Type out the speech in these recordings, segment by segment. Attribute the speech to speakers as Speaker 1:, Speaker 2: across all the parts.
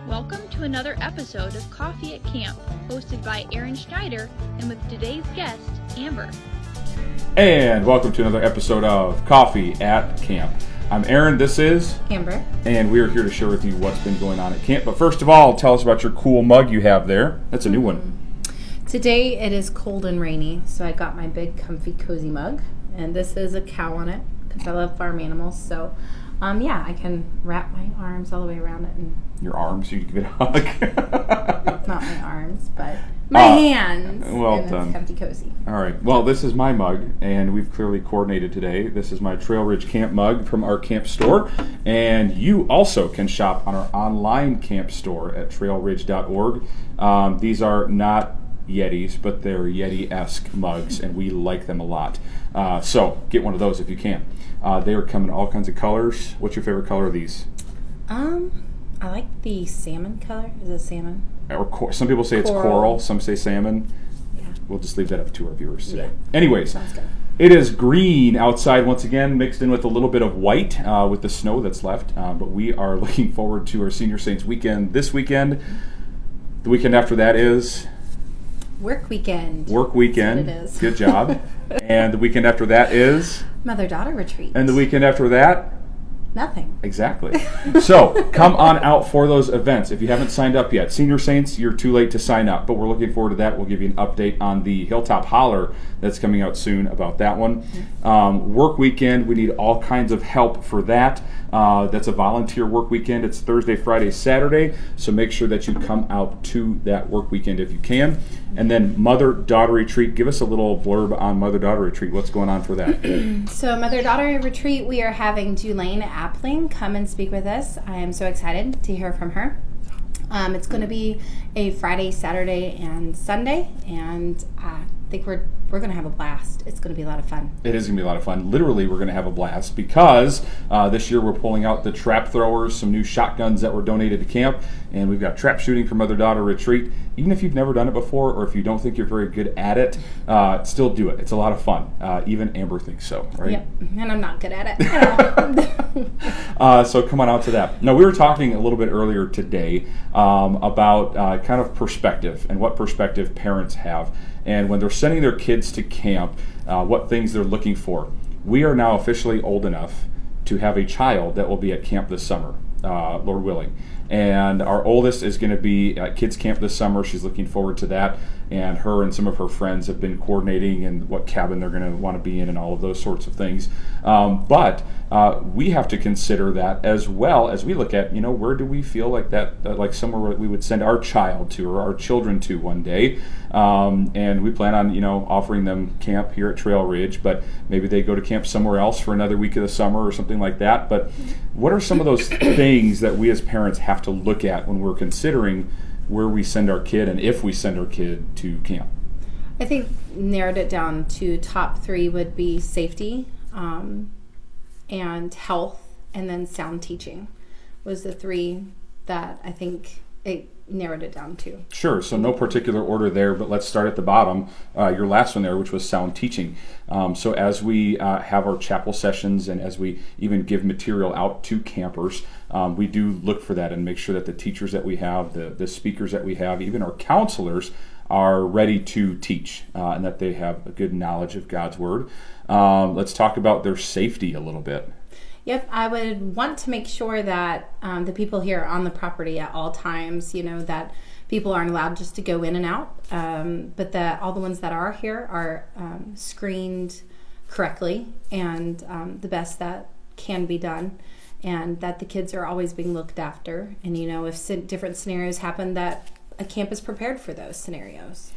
Speaker 1: Welcome to another episode of Coffee at Camp, hosted by Aaron Schneider and with today's guest, Amber.
Speaker 2: And welcome to another episode of Coffee at Camp. I'm Aaron, this is
Speaker 3: Amber,
Speaker 2: and we are here to share with you what's been going on at camp. But first of all, tell us about your cool mug you have there. That's a new one.
Speaker 3: Today it is cold and rainy, so I got my big comfy cozy mug, and this is a cow on it because I love farm animals. So I can wrap my arms all the way around it. And
Speaker 2: Your arms, you can give it a hug.
Speaker 3: not my arms, but my hands.
Speaker 2: Well
Speaker 3: and
Speaker 2: done.
Speaker 3: It's comfy cozy.
Speaker 2: All right. Well, this is my mug, and we've clearly coordinated today. This is my Trail Ridge Camp mug from our camp store, and you also can shop on our online camp store at trailridge.org. These are not Yetis, but they're Yeti-esque mugs, and we like them a lot. So get one of those if you can. They are coming in all kinds of colors. What's your favorite color of these?
Speaker 3: I like the salmon color. Is it salmon?
Speaker 2: Or some people say it's coral, some say salmon.
Speaker 3: Yeah.
Speaker 2: We'll just leave that up to our viewers today.
Speaker 3: Yeah.
Speaker 2: Anyways,
Speaker 3: Sounds good.
Speaker 2: it is green outside once again, mixed in with a little bit of white with the snow that's left. But we are looking forward to our Senior Saints weekend this weekend. The weekend after that is
Speaker 3: Work weekend.
Speaker 2: work weekend.
Speaker 3: That's what it is.
Speaker 2: Good job. And the weekend after that is,
Speaker 3: Mother-daughter retreat.
Speaker 2: and the weekend after that,
Speaker 3: Nothing.
Speaker 2: exactly. So come on out for those events. If you haven't signed up yet, Senior Saints, you're too late to sign up, but we're looking forward to that. We'll give you an update on the Hilltop Holler that's coming out soon about that one. Work weekend, we need all kinds of help for that. That's a volunteer work weekend. It's Thursday, Friday, Saturday, so make sure that you come out to that work weekend if you can. And then Mother-daughter retreat. Give us a little blurb on Mother-daughter retreat. What's going on for that?
Speaker 3: So Mother-daughter retreat, we are having Julaine Appling come and speak with us. I am so excited to hear from her. It's going to be a Friday, Saturday, and Sunday, and I think we're going to have a blast. It's going to be a lot of fun.
Speaker 2: It is going to be a lot of fun. Literally, we're going to have a blast because this year we're pulling out the trap throwers, some new shotguns that were donated to camp, and we've got trap shooting for Mother-daughter retreat. Even if you've never done it before or if you don't think you're very good at it, still do it. It's a lot of fun. Even Amber thinks so, right?
Speaker 3: Yep, and I'm not good at it.
Speaker 2: So come on out to that. Now, we were talking a little bit earlier today about kind of perspective and what perspective parents have. And when they're sending their kids to camp, what things they're looking for. We are now officially old enough to have a child that will be at camp this summer, Lord willing. And our oldest is going to be at kids camp this summer. She's looking forward to that. And her and some of her friends have been coordinating and what cabin they're going to want to be in and all of those sorts of things. But we have to consider that as well as we look at, where do we feel like that, like somewhere we would send our child to or our children to one day. And we plan on, offering them camp here at Trail Ridge, but maybe they go to camp somewhere else for another week of the summer or something like that. But what are some of those things that we as parents have to look at when we're considering where we send our kid and if we send our kid to camp?
Speaker 3: I think narrowed it down to top 3 would be safety and health, and then sound teaching was the 3 that I think it narrowed it down to.
Speaker 2: Sure. So no particular order there, but let's start at the bottom. Your last one there, which was sound teaching. So as we have our chapel sessions and as we even give material out to campers, we do look for that and make sure that the teachers that we have, the speakers that we have, even our counselors are ready to teach and that they have a good knowledge of God's Word. Let's talk about their safety a little bit.
Speaker 3: Yep, I would want to make sure that the people here are on the property at all times, that people aren't allowed just to go in and out, but that all the ones that are here are screened correctly and the best that can be done, and that the kids are always being looked after. And, if different scenarios happen, that a camp is prepared for those scenarios.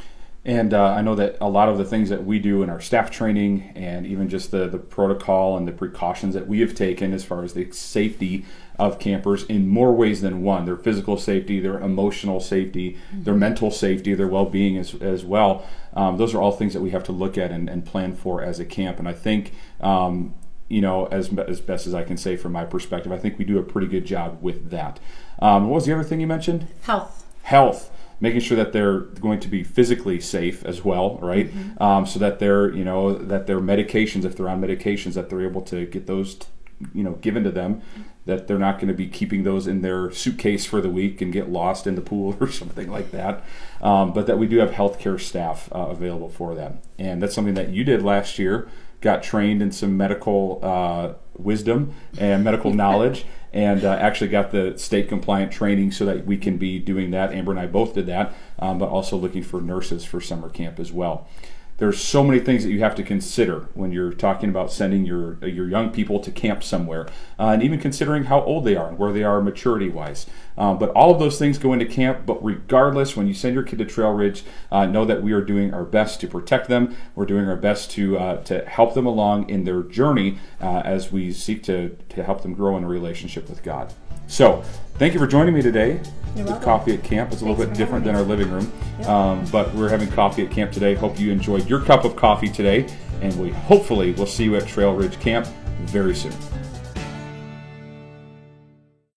Speaker 2: And I know that a lot of the things that we do in our staff training and even just the protocol and the precautions that we have taken as far as the safety of campers in more ways than one, their physical safety, their emotional safety, their mental safety, their well-being as well. Those are all things that we have to look at and plan for as a camp. And I think, as best as I can say from my perspective, I think we do a pretty good job with that. What was the other thing you mentioned? Health. Making sure that they're going to be physically safe as well, right? So that they're, that their medications, if they're on medications, that they're able to get those given to them, that they're not going to be keeping those in their suitcase for the week and get lost in the pool or something like that. But that we do have healthcare staff available for that. And that's something that you did last year, got trained in some medical wisdom and medical knowledge, and actually got the state compliant training so that we can be doing that. Amber and I both did that, but also looking for nurses for summer camp as well. There's so many things that you have to consider when you're talking about sending your young people to camp somewhere, and even considering how old they are and where they are maturity-wise. But all of those things go into camp. But regardless, when you send your kid to Trail Ridge, know that we are doing our best to protect them. We're doing our best to help them along in their journey as we seek to help them grow in a relationship with God. So, thank you for joining me today with Coffee at Camp. It's a little bit different than our living room, but we're having coffee at camp today. Hope you enjoyed your cup of coffee today, and we hopefully will see you at Trail Ridge Camp very soon.